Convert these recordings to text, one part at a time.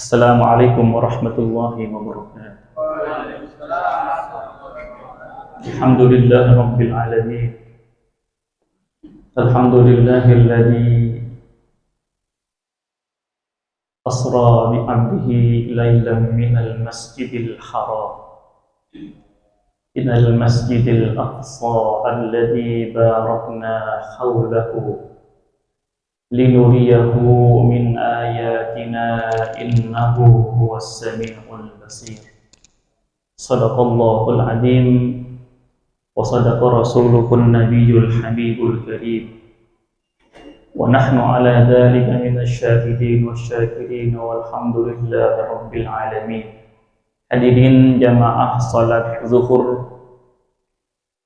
Assalamualaikum warahmatullahi wabarakatuh. Alhamdulillah rabbil alamin. Alhamdulillahilladzi asra bi 'abdihi lailan minal masjidil haram ilal masjidil aqsa alladzi barakna hawlahu linuriyahu min ayatina innahu huwas sami'ul basir. Shadaqallahul azim wa sadaqa rasuluhun nabiyyul habibul karim wa nahnu ala dhalika minasy syahidin wasyakirin walhamdulillahi rabbil alamin. Hadirin jamaah salat zuhur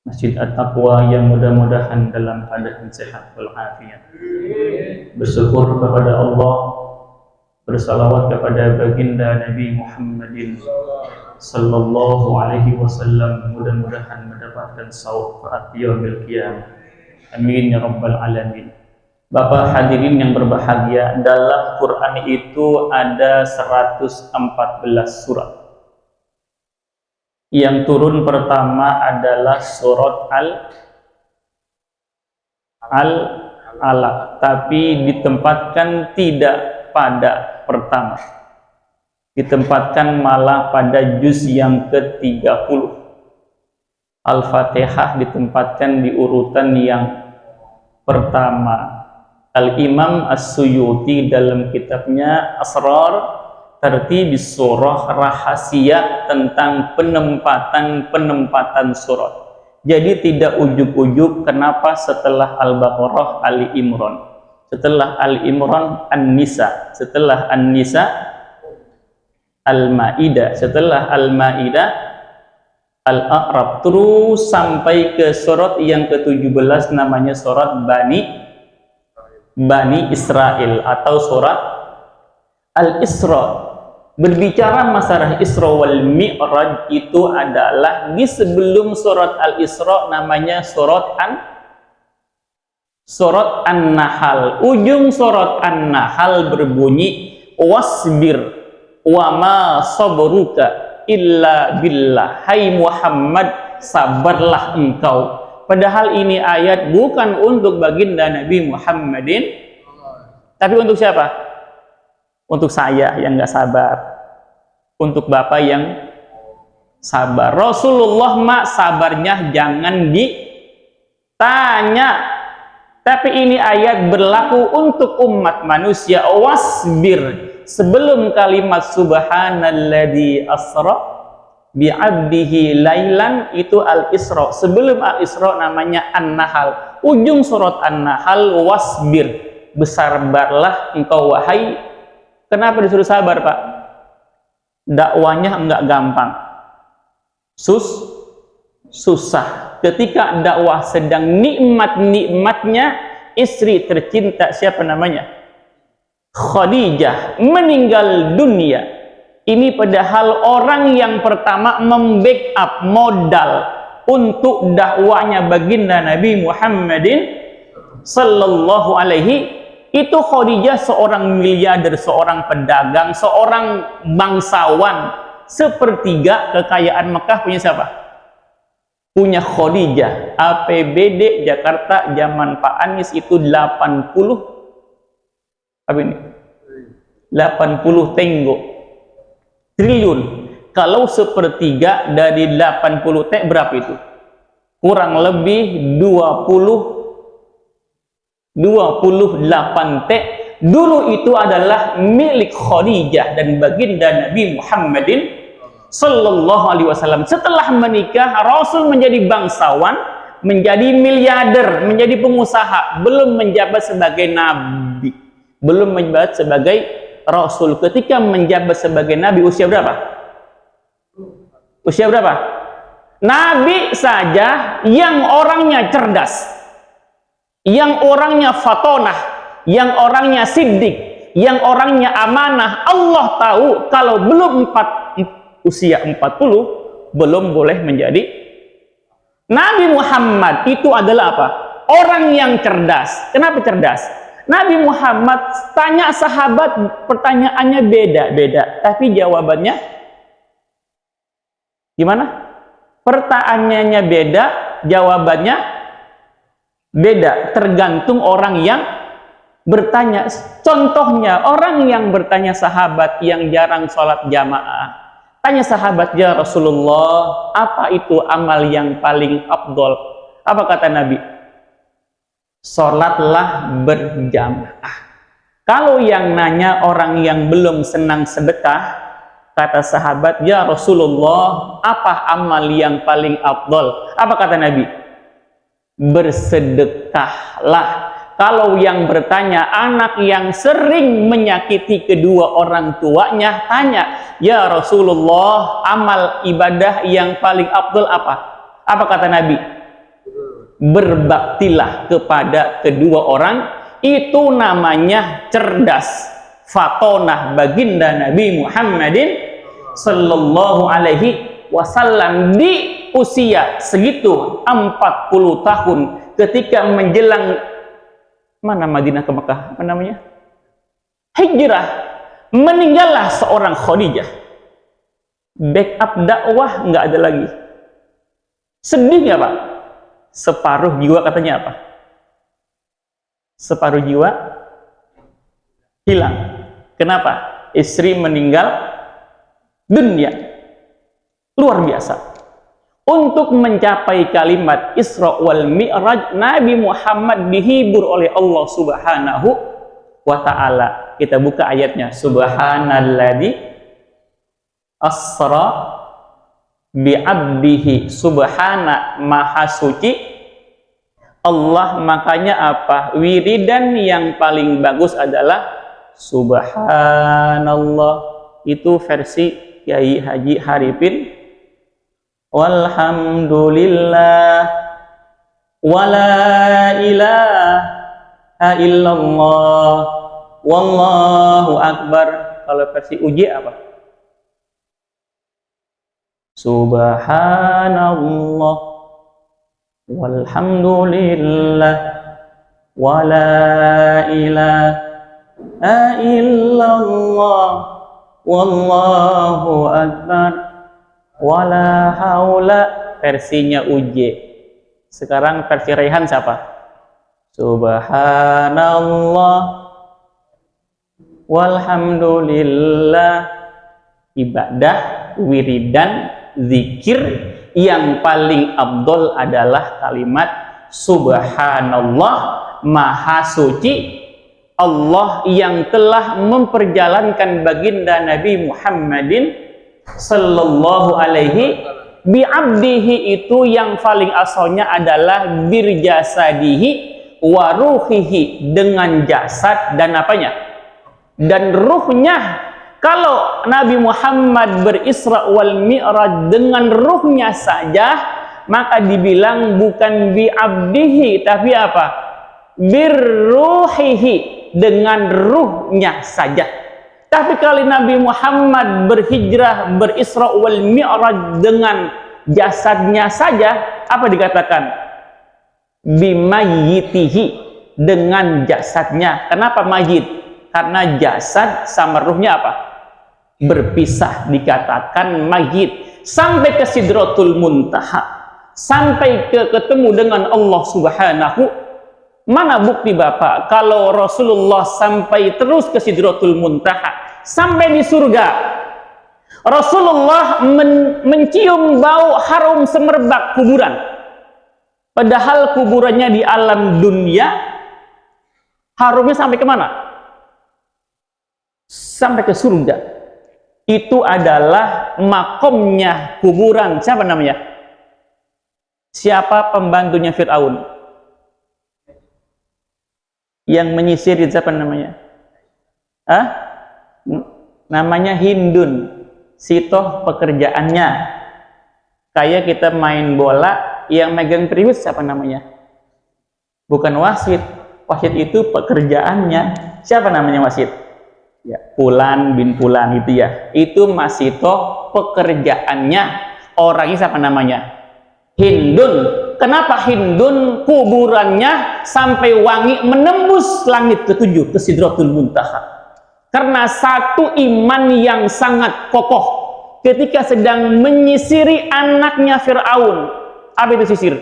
Masjid At-Taqwa yang mudah-mudahan dalam keadaan sehat walafiat. Bersyukur kepada Allah, bersalawat kepada baginda Nabi Muhammadin sallallahu alaihi wasallam, mudah-mudahan mendapatkan syafaat yaumil qiyamah. Amin ya rabbal alamin. Bapak hadirin yang berbahagia, dalam Quran itu ada 114 surat. Yang turun pertama adalah surat Al-Alaq, tapi ditempatkan tidak pada pertama, ditempatkan malah pada juz yang ke-30. Al-Fatihah ditempatkan di urutan yang pertama. Al-Imam As-Suyuti dalam kitabnya Asrar Tartibis Surah, rahasia tentang penempatan surat. Jadi tidak ujuk-ujuk kenapa setelah Al-Baqarah Ali Imran, setelah Ali Imran An-Nisa, setelah An-Nisa Al-Maidah, setelah Al-Maidah Al-A'raf, terus sampai ke surat yang ke-17 namanya surat Bani Israel atau surat Al-Isra. Berbicara masalah Isra wal Mi'raj itu adalah di sebelum surat Al-Isra namanya surat An-Nahl. Ujung surat An-Nahl berbunyi wasbir wa ma sabruka illa billah. Hai Muhammad, sabarlah engkau. Padahal ini ayat bukan untuk baginda Nabi Muhammadin, tapi untuk siapa? Untuk saya yang nggak sabar, untuk bapak yang sabar. Rasulullah mak sabarnya jangan ditanya, tapi ini ayat berlaku untuk umat manusia. Wasbir, sebelum kalimat subhanalladzi asra bi'abdihi lailan itu Al-Isra. Sebelum Al-Isra namanya An-Nahl. Ujung surat An-Nahl wasbir, bersabarlah engkau wahai. Kenapa disuruh sabar, Pak? Dakwanya enggak gampang. Susah. Ketika dakwah sedang nikmat-nikmatnya, istri tercinta siapa namanya? Khadijah meninggal dunia. Ini padahal orang yang pertama membackup modal untuk dakwanya baginda Nabi Muhammadin sallallahu alaihi. Itu Khadijah seorang miliarder, seorang pedagang, seorang bangsawan. Sepertiga kekayaan Mekah punya siapa? Punya Khadijah. APBD Jakarta zaman Pak Anies itu 80 apa ini? 80 triliun. Kalau sepertiga dari 80 berapa itu? Kurang lebih 28 dulu itu adalah milik Khadijah dan baginda Nabi Muhammadin sallallahu alaihi wasallam. Setelah menikah, Rasul menjadi bangsawan, menjadi miliarder, menjadi pengusaha, belum menjabat sebagai nabi, belum menjabat sebagai rasul. Ketika menjabat sebagai nabi usia berapa? Usia berapa? Nabi saja yang orangnya cerdas, yang orangnya fatonah, yang orangnya siddiq, yang orangnya amanah. Allah tahu kalau belum usia 40 belum boleh menjadi Nabi Muhammad. Itu adalah apa? Orang yang cerdas. Kenapa cerdas? Nabi Muhammad tanya sahabat, pertanyaannya beda-beda, tapi jawabannya gimana? Pertanyaannya beda, jawabannya beda, tergantung orang yang bertanya. Contohnya, orang yang bertanya sahabat yang jarang sholat jamaah, tanya sahabat, ya Rasulullah, apa itu amal yang paling afdol? Apa kata Nabi? Sholatlah berjamaah. Kalau yang nanya orang yang belum senang sedekah, kata sahabat, ya Rasulullah, apa amal yang paling afdol? Apa kata Nabi? Bersedekahlah. Kalau yang bertanya, anak yang sering menyakiti kedua orang tuanya, tanya, ya Rasulullah, amal ibadah yang paling afdol apa? Apa kata Nabi? Berbaktilah kepada kedua orang. Itu namanya cerdas. Fatonah baginda Nabi Muhammadin sallallahu alaihi wasallam di usia segitu 40 tahun ketika menjelang mana Madinah ke Mekah, apa namanya? Hijrah, meninggallah seorang Khadijah. Backup dakwah nggak ada lagi. Sedih nggak Pak? Separuh jiwa katanya apa? Separuh jiwa hilang. Kenapa? Istri meninggal dunia. Luar biasa. Untuk mencapai kalimat Isra wal Mi'raj, Nabi Muhammad dihibur oleh Allah Subhanahu wa ta'ala. Kita buka ayatnya. Subhanalladzi asra bi'abdihi, subhana, maha suci Allah. Makanya apa? Wiridan yang paling bagus adalah subhanallah. Itu versi Kiai Haji Haripin. Walhamdulillah wala ilaha illallah wallahu akbar. Kalau versi uji apa? Subhanallah walhamdulillah wala ilaha illallah wallahu akbar wala haula. Versinya UJ. Sekarang versi Raihan siapa? Subhanallah walhamdulillah. Ibadah, wiridan, zikir yang paling afdol adalah kalimat subhanallah, maha suci Allah yang telah memperjalankan baginda Nabi Muhammadin sallallahu alaihi bi'abdihi. Itu yang paling asalnya adalah birjasadihi wa ruhihi, dengan jasad dan apanya? Dan ruhnya. Kalau Nabi Muhammad berisra wal mi'raj dengan ruhnya saja, maka dibilang bukan bi'abdihi, tapi apa? Birruhihi, dengan ruhnya saja. Tapi kalau Nabi Muhammad berhijrah, berisra wal mi'raj dengan jasadnya saja, apa dikatakan? Bimayyitihi, dengan jasadnya. Kenapa mayit? Karena jasad sama ruhnya apa? Berpisah, dikatakan mayit. Sampai ke Sidratul Muntaha, sampai ke ketemu dengan Allah Subhanahu. Mana bukti Bapak kalau Rasulullah sampai terus ke Sidratul Muntaha, sampai di surga? Rasulullah mencium bau harum semerbak kuburan, padahal kuburannya di alam dunia. Harumnya sampai kemana? Sampai ke surga. Itu adalah makomnya kuburan. Siapa namanya? Siapa pembantunya Fir'aun? Yang menyisir itu siapa namanya? Namanya Hindun. Sitoh pekerjaannya. Kayak kita main bola, yang megang periwis siapa namanya? Bukan wasit. Wasit itu pekerjaannya. Siapa namanya wasit? Ya, Fulan bin Fulan itu ya. Itu masih toh pekerjaannya. Orangnya siapa namanya? Hindun. Kenapa Hindun kuburannya sampai wangi menembus langit ketujuh ke Sidratul Muntaha? Karena satu iman yang sangat kokoh ketika sedang menyisiri anaknya Fir'aun. Apa itu sisir?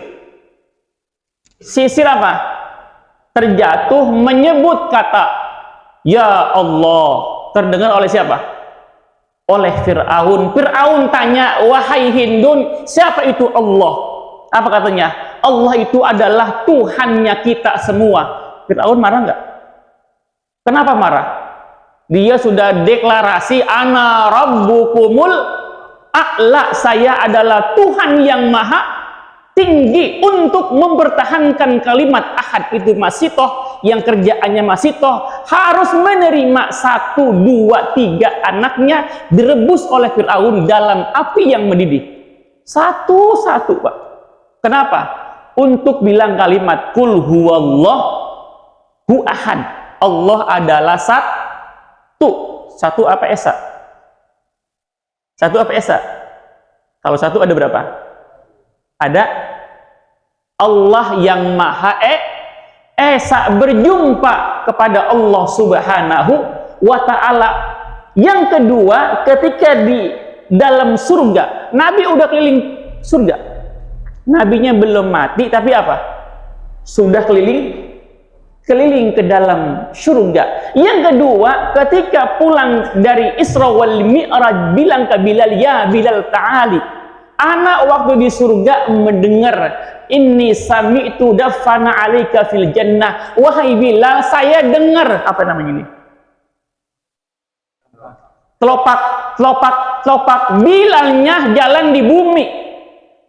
Sisir apa? Terjatuh menyebut kata Ya Allah. Terdengar oleh siapa? Oleh Fir'aun. Fir'aun tanya, wahai Hindun, siapa itu Allah? Apa katanya? Allah itu adalah Tuhannya kita semua. Fir'aun marah nggak? Kenapa marah? Dia sudah deklarasi, ana rabbukumul a'la, saya adalah Tuhan yang maha tinggi. Untuk mempertahankan kalimat ahad itu masitoh, yang kerjaannya masitoh, harus menerima 1, 2, 3 anaknya direbus oleh Fir'aun dalam api yang mendidih. Satu-satu, Pak. Kenapa? Untuk bilang kalimat kul huwallahu ahad, Allah adalah satu apa esa? Satu apa esa? Kalau satu ada berapa? Ada Allah yang maha esa, berjumpa kepada Allah subhanahu wa ta'ala. Yang kedua, ketika di dalam surga, Nabi udah keliling surga. Nabinya belum mati, tapi apa? Sudah keliling ke dalam surga. Yang kedua, ketika pulang dari Isra wal Mi'raj, bilang ke Bilal, ya Bilal ta'ali, anak waktu di surga mendengar, inni sami'tu dafana alaika fil jannah. Wahai Bilal, saya dengar, apa namanya ini? Telopak. Bilalnya jalan di bumi,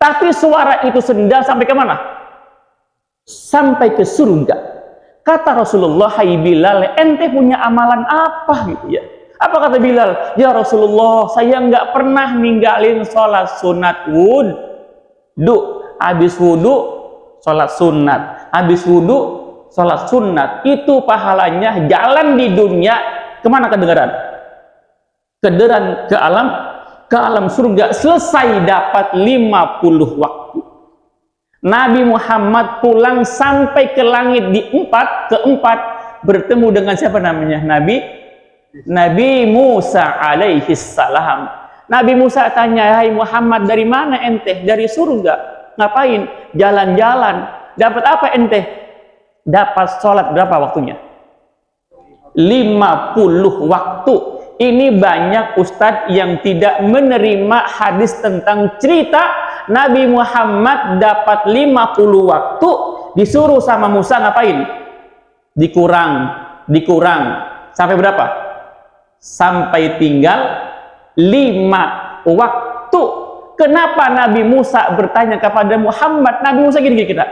tapi suara itu sendal sampai ke mana? Sampai ke surga. Kata Rasulullah, hai Bilal, ente punya amalan apa gitu ya? Apa kata Bilal? Ya Rasulullah, saya nggak pernah ninggalin sholat sunat wudu. Habis wudu, sholat sunat. Habis wudu, sholat sunat. Itu pahalanya jalan di dunia. Kemana kedengaran? Kedengaran ke alam surga. Selesai dapat 50 waktu. Nabi Muhammad pulang sampai ke langit keempat bertemu dengan siapa namanya? Nabi Musa alaihi salam. Nabi Musa tanya, hai Muhammad, dari mana ente? Dari surga. Ngapain? Jalan-jalan. Dapat apa ente? Dapat sholat berapa waktunya? 50 waktu. Ini banyak ustadz yang tidak menerima hadis tentang cerita Nabi Muhammad dapat 50 waktu, disuruh sama Musa ngapain? Dikurang. Sampai berapa? Sampai tinggal 5 waktu. Kenapa Nabi Musa bertanya kepada Muhammad? Nabi Musa gini kita,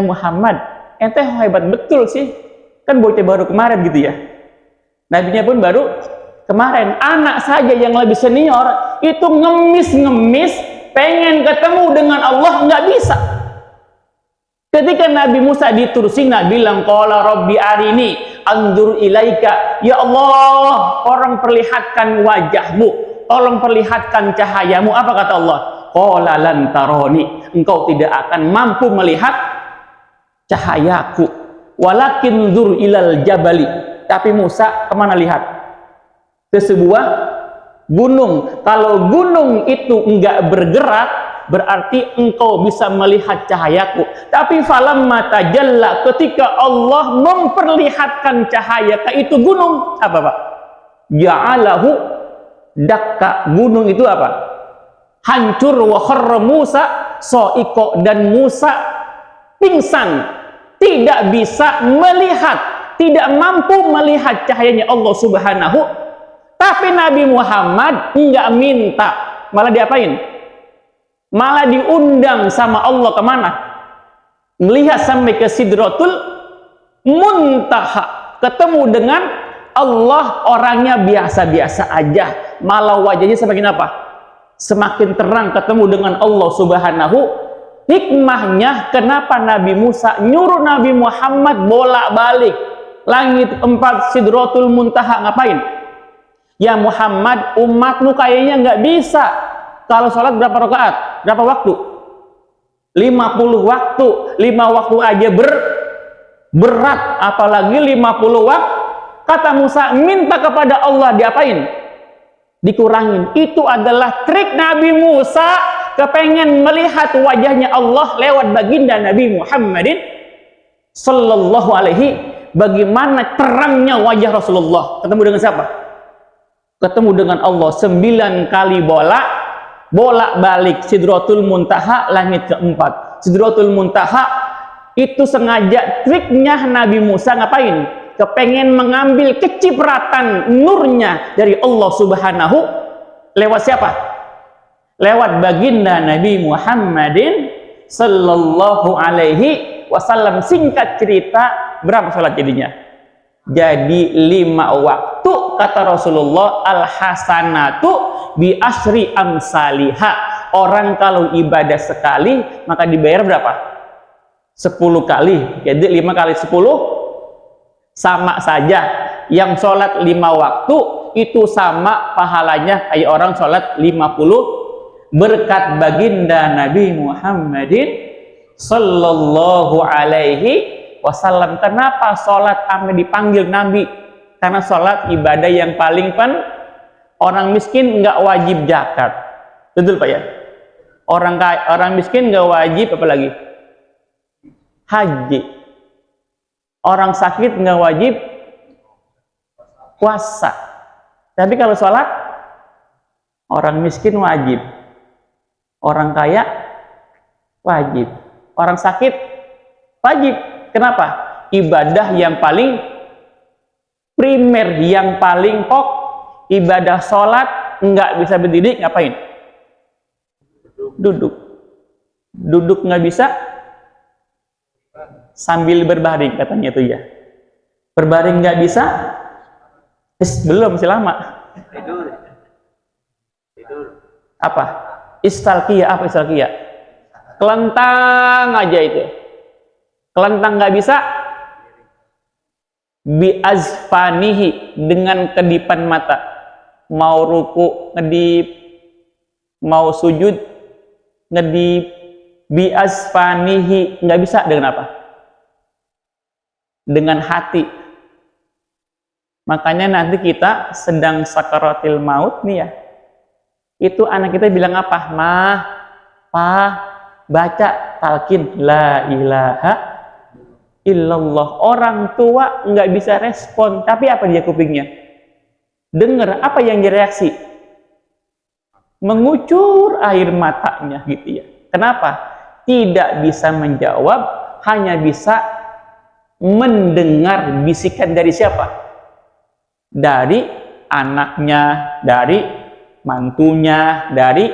Muhammad, ente hebat betul sih, kan bocah baru kemarin gitu ya. Nabinya pun baru kemarin. Anak saja yang lebih senior itu ngemis pengen ketemu dengan Allah, nggak bisa. Ketika Nabi Musa ditursina bilang, qala rabbi arini anzur ilaika, ya Allah, orang perlihatkan wajahmu, tolong perlihatkan cahayamu. Apa kata Allah? Qala lan taroni, engkau tidak akan mampu melihat cahayaku, walakin zur ilal jabali. Tapi Musa kemana lihat? Ke sebuah gunung. Kalau gunung itu enggak bergerak, berarti engkau bisa melihat cahayaku. Tapi falamma tajalla, ketika Allah memperlihatkan cahaya ke itu gunung, apa Pak? Ja'alahu dakka. Gunung itu apa? Hancur. Wa kharra Musa soiko, dan Musa pingsan, tidak bisa melihat, tidak mampu melihat cahayanya Allah subhanahu. Tapi Nabi Muhammad enggak minta, malah diapain? Malah diundang sama Allah kemana? Melihat sampai ke Sidratul Muntaha, ketemu dengan Allah. Orangnya biasa-biasa aja, malah wajahnya semakin apa? Semakin terang ketemu dengan Allah subhanahu. Hikmahnya kenapa Nabi Musa nyuruh Nabi Muhammad bolak-balik langit 4 Sidratul Muntaha, ngapain? Ya Muhammad, umatmu kayaknya nggak bisa kalau sholat berapa rakaat, berapa waktu? 50 waktu, 5 waktu aja berat, apalagi 50 waktu. Kata Musa, minta kepada Allah, diapain? Dikurangin. Itu adalah trik Nabi Musa, kepengen melihat wajahnya Allah lewat baginda Nabi Muhammadin sallallahu alaihi. Bagaimana terangnya wajah Rasulullah. Ketemu dengan siapa? Ketemu dengan Allah 9 kali bolak-balik Sidratul Muntaha, langit keempat. Sidratul Muntaha itu sengaja triknya Nabi Musa ngapain? Kepengen mengambil kecipratan nurnya dari Allah Subhanahu lewat siapa? Lewat baginda Nabi Muhammadin sallallahu alaihi wasallam. Singkat cerita, berapa sholat jadinya? Jadi 5 waktu. Kata Rasulullah, al-hasanatu bi asyri amsaliha. Orang kalau ibadah sekali maka dibayar berapa? 10 kali. Jadi 5 kali 10 sama saja. Yang sholat 5 waktu itu sama pahalanya kayak orang sholat 50. Berkat baginda Nabi Muhammadin sallallahu alaihi wasallam. Kenapa sholat ame dipanggil Nabi? Karena sholat ibadah yang paling orang miskin nggak wajib zakat. Betul Pak ya? Orang miskin nggak wajib apa lagi? Haji. Orang sakit nggak wajib puasa. Tapi kalau sholat, orang miskin wajib, orang kaya wajib, orang sakit wajib. Kenapa? Ibadah yang paling primer, yang paling pokok. Ibadah sholat nggak bisa berdiri, ngapain? Duduk. Duduk nggak bisa, sambil berbaring katanya itu ya. Berbaring nggak bisa, belum, masih lama. Tidur. Apa? Istalqiyah. Apa istalqiyah? Kelentang aja itu. Kelentang nggak bisa, bi azfanihi, dengan kedipan mata. Mau ruku ngedip, mau sujud ngedip, bi azfanihi, nggak bisa. Dengan apa? Dengan hati. Makanya nanti kita sedang sakaratil maut nih ya, itu anak kita bilang apa? Mah, pa, baca talqin la ilaha illallah. Orang tua nggak bisa respon, tapi apa dia kupingnya? Dengar. Apa yang direaksi? Mengucur air matanya gitu ya. Kenapa? Tidak bisa menjawab, hanya bisa mendengar bisikan dari siapa? Dari anaknya, dari mantunya, dari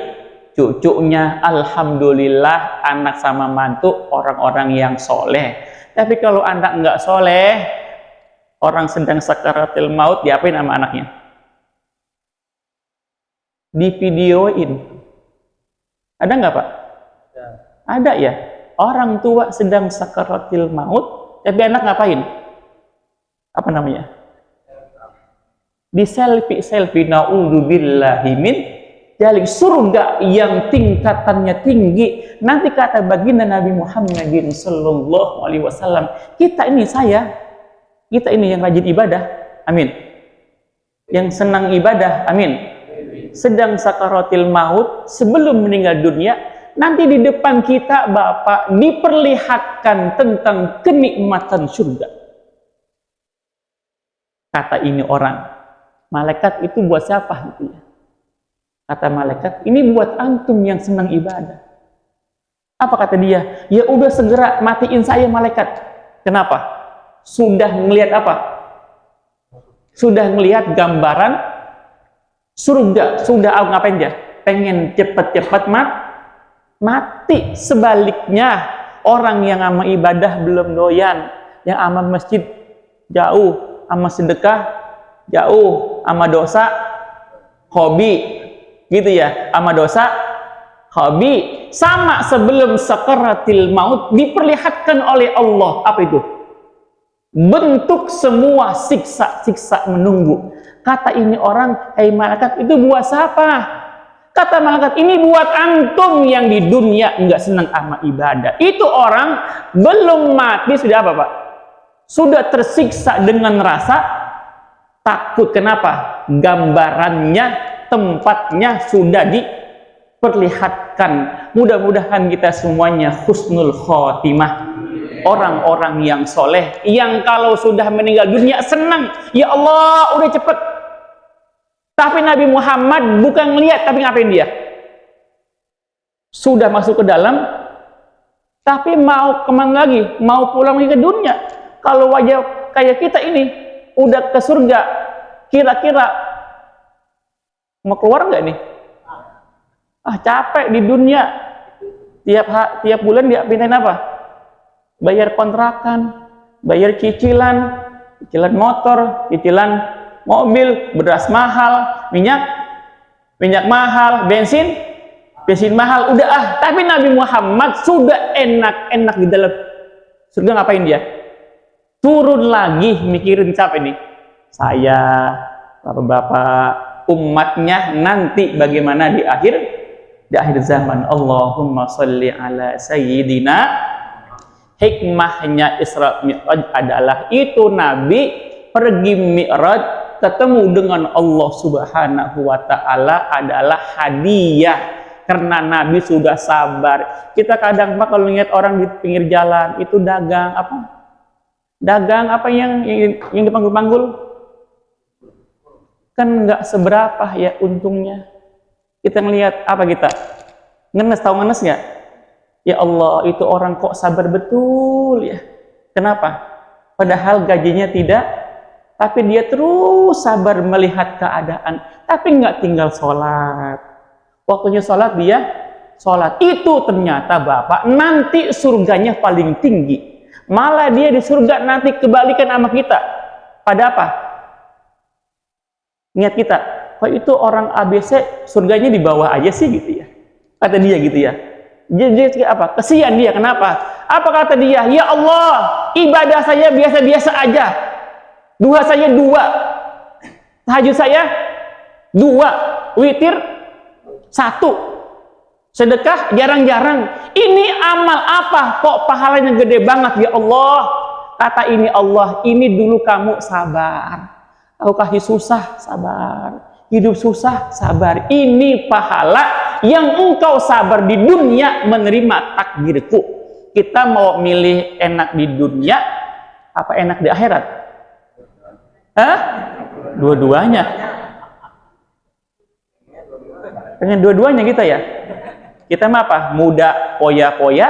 cucunya. Alhamdulillah anak sama mantu orang-orang yang soleh. Tapi kalau anak nggak soleh, orang sedang sakaratil maut, diapain sama anaknya? Divideoin. Ada nggak Pak? Ada ya. Orang tua sedang sakaratil maut, tapi anak ngapain? Apa namanya? Di selfie. Na'udzubillahi min dzalik. Surga yang tingkatannya tinggi. Nanti kata baginda Nabi Muhammadin sallallahu alaihi wasallam, kita ini yang rajin ibadah, amin, yang senang ibadah, amin, sedang sakaratil maut, sebelum meninggal dunia, nanti di depan kita Bapak diperlihatkan tentang kenikmatan surga. Kata ini orang, malaikat itu buat siapa gitu ya? Kata malaikat, ini buat antum yang senang ibadah. Apa kata dia? Ya udah segera matiin saya malaikat. Kenapa? Sudah ngelihat apa? Sudah ngelihat gambaran surga. Sudah ngapain dia? Pengen cepet-cepet mati. Sebaliknya, orang yang sama ibadah belum doyan, yang sama masjid jauh, sama sedekah jauh, sama dosa hobi, gitu ya, sama dosa hobi. Sama sebelum sakaratil maut diperlihatkan oleh Allah, apa itu? Bentuk semua siksa-siksa menunggu. Kata ini orang, hei malaikat, itu buat siapa? Kata malaikat, ini buat antum yang di dunia nggak senang sama ibadah. Itu orang belum mati sudah apa, Pak? Sudah tersiksa dengan rasa takut. Kenapa? Gambarannya, tempatnya sudah diperlihatkan. Mudah-mudahan kita semuanya husnul khotimah. Orang-orang yang soleh, yang kalau sudah meninggal dunia senang. Ya Allah, udah cepet. Tapi Nabi Muhammad bukan ngelihat, tapi ngapain dia? Sudah masuk ke dalam, tapi mau kemana lagi? Mau pulang lagi ke dunia. Kalau wajah kayak kita ini, udah ke surga, kira-kira mau keluar nggak nih? Ah, capek di dunia. Tiap bulan dia pindahin apa? Bayar kontrakan, bayar cicilan motor, cicilan mobil, beras mahal, minyak mahal, bensin mahal, udah Tapi Nabi Muhammad sudah enak-enak di dalam surga. Ngapain dia? Turun lagi mikirin siapa ini? Saya, bapak-bapak, umatnya nanti bagaimana di akhir zaman. Allahumma sholli ala sayyidina. Hikmahnya Isra Mi'raj adalah itu Nabi pergi Mi'raj ketemu dengan Allah Subhanahu wa Ta'ala adalah hadiah karena Nabi sudah sabar. Kita kadang Pak kalau lihat orang di pinggir jalan itu dagang apa yang dipanggul-panggul kan nggak seberapa ya untungnya. Kita ngelihat apa kita tahu ngenes nggak? Ya Allah, itu orang kok sabar betul ya. Kenapa? Padahal gajinya tidak, tapi dia terus sabar melihat keadaan, tapi nggak tinggal sholat. Waktunya sholat dia sholat. Itu ternyata Bapak nanti surganya paling tinggi. Malah dia di surga nanti kebalikan sama kita. Pada apa? Niat kita. Kok itu orang ABC surganya di bawah aja sih gitu ya. Kata dia gitu ya. Jadi apa? Kesian dia. Kenapa? Apa kata dia? Ya Allah, ibadah saya biasa-biasa aja. Duha saya 2, tahajud saya 2, witir 1, sedekah jarang-jarang. Ini amal apa? Kok pahalanya gede banget ya Allah? Kata ini Allah, ini dulu kamu sabar. Aku kasih susah, sabar. Hidup susah, sabar. Ini pahala yang engkau sabar di dunia menerima takdirku. Kita mau milih enak di dunia, apa enak di akhirat? Hah? Dua-duanya. Pengen dua-duanya kita ya. Kita mah apa? Muda poya-poya,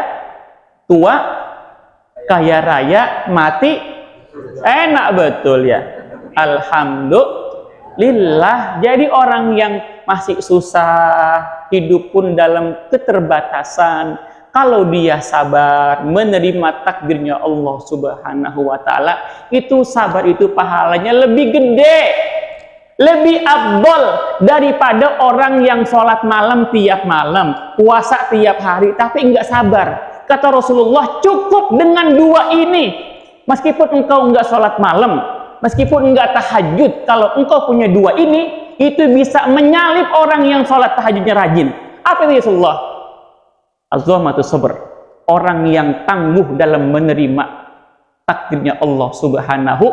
tua kaya raya, mati enak betul ya. Alhamdulillah. Jadi orang yang masih susah, hidup pun dalam keterbatasan, kalau dia sabar menerima takdirnya Allah Subhanahu wa Ta'ala, itu sabar itu pahalanya lebih gede, lebih afdol daripada orang yang sholat malam tiap malam, puasa tiap hari tapi enggak sabar. Kata Rasulullah, cukup dengan 2 ini. Meskipun engkau enggak sholat malam, meskipun enggak tahajud, kalau engkau punya 2 ini, itu bisa menyalip orang yang sholat tahajudnya rajin. Apa itu Rasulullah? Az-zahmatus sabr, orang yang tangguh dalam menerima takdirnya Allah Subhanahu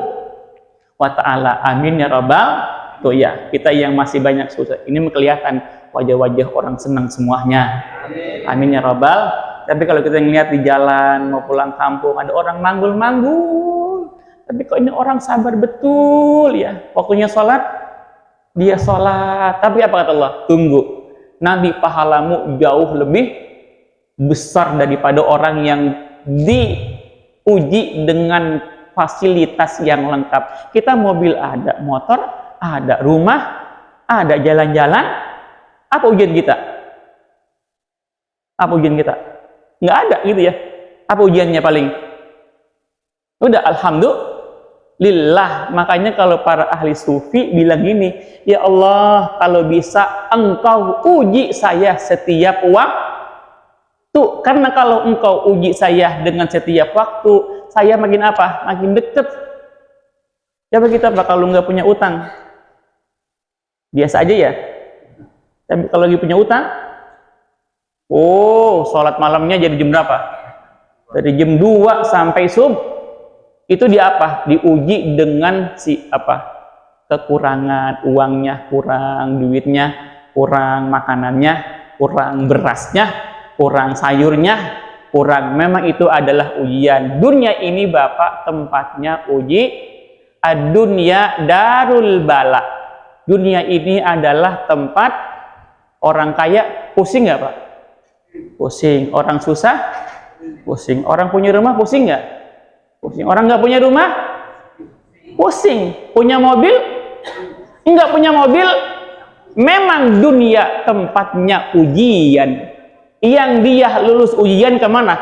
wa Ta'ala. Amin ya rabbal. Tuh ya, kita yang masih banyak susah ini kelihatan wajah-wajah orang senang semuanya. Amin ya rabbal. Tapi kalau kita ngelihat di jalan mau pulang kampung ada orang manggul-manggul, tapi kok ini orang sabar betul ya. Waktunya sholat dia sholat, tapi apa kata Allah? Tunggu, nanti pahalamu jauh lebih besar daripada orang yang diuji dengan fasilitas yang lengkap. Kita mobil ada, motor ada, rumah ada, jalan-jalan. Apa ujian kita? Apa ujian kita? Nggak ada gitu ya. Apa ujiannya paling? Udah alhamdulillah. Makanya kalau para ahli sufi bilang gini, ya Allah, kalau bisa engkau uji saya setiap waktu. Karena kalau engkau uji saya dengan setiap waktu, saya makin apa? Makin deket. Coba kita kalau nggak punya utang, biasa aja ya. Tapi kalau lagi punya utang, oh, sholat malamnya jadi jam berapa? Dari jam 2 sampai subuh. Itu di apa? Diuji dengan kekurangan uangnya, kurang duitnya, kurang makanannya, kurang berasnya, kurang sayurnya, kurang. Memang itu adalah ujian. Dunia ini Bapak tempatnya uji. Ad-dunya darul bala. Dunia ini adalah tempat orang kaya pusing nggak Pak? Pusing. Orang susah pusing. Orang punya rumah pusing nggak? Pusing. Orang nggak punya rumah pusing. Punya mobil nggak punya mobil. Memang dunia tempatnya ujian. Yang dia lulus ujian kemana?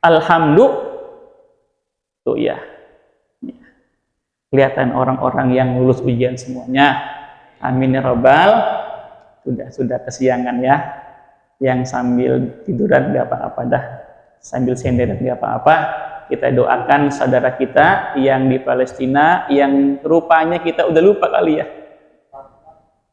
Alhamdulillah. Tuh ya. Kelihatan orang-orang yang lulus ujian semuanya. Amin ya Rabbal. Sudah kesiangan ya. Yang sambil tiduran nggak apa-apa dah. Sambil senderan nggak apa-apa. Kita doakan saudara kita yang di Palestina, yang rupanya kita udah lupa kali ya.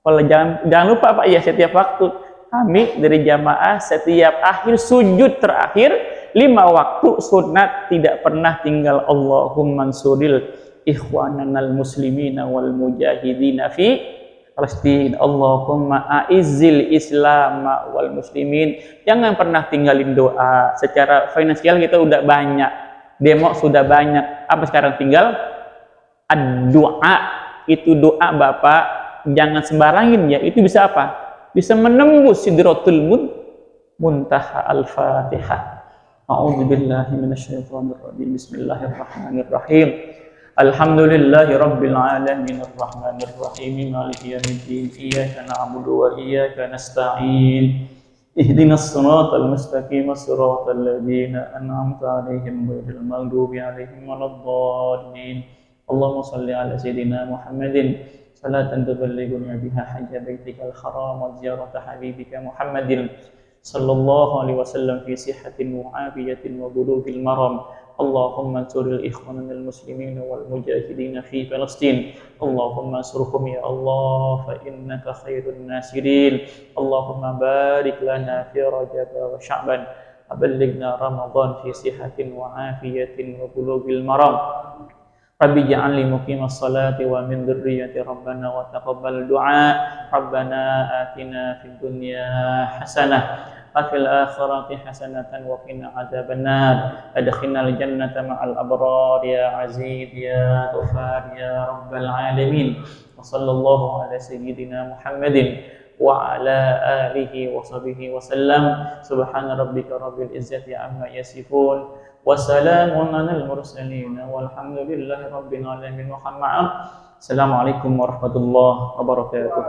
Kalau jangan lupa Pak ya, setiap waktu kami dari jamaah setiap akhir sujud terakhir 5 waktu sunat tidak pernah tinggal Allahumma ansuril ikhwananal muslimina wal mujahidina fi Palestina, Allahumma aizzil islam wal muslimin. Jangan pernah tinggalin doa. Secara finansial kita udah banyak, demo sudah banyak, apa sekarang tinggal doa. Itu doa Bapak jangan sembarangin ya, itu bisa apa? Bisa menembus sidratul muntaha. Al-Fatihah. A'udzubillahi minasyaitonir rajim. Bismillahirrahmanirrahim. Alhamdulillahi rabbil alamin arrahmanir rahim maliki yaumiddin iyyaka na'budu wa iyyaka nasta'in ihdinas siratal mustaqim siratal ladzina an'amta 'alaihim ghairil maghdubi 'alaihim waladdallin. Allahumma shalli ala sayyidina Muhammadin salatan tuballighuna biha hajja baitikal haram wa ziyarata habibika Muhammadin sallallahu alaihi wasallam fi sihhatin wa afiyatin wa bulughil maram. Allahumma ansuril ikhwanal muslimin wal mujahidin fi Palestin. Allahumma ansurhum ya Allah fa innaka khairun nasirin. Allahumma barik lana fi Rajab wa Sya'ban wa ballighna Ramadan fi sihhatin wa afiyatin wa bulughil maram. Rabbi ja'alni muqimas salati wa min dzurriyyati rabbana wa taqabbal du'a. Rabbana atina fid dunya hasanah wa fil akhirati hasanatan wa qina adzabannar. Adkhilnal jannata ma'al abrar ya aziz ya ghafar ya rabbal alamin. Wa sallallahu ala sayyidina Muhammadin wa ala alihi wa sahbihi wa sallam. Subhana rabbika rabbil izzati amma yasifun. Wassalamun alal mursalin walhamdulillahi rabbil alamin. Assalamualaikum warahmatullahi wabarakatuh.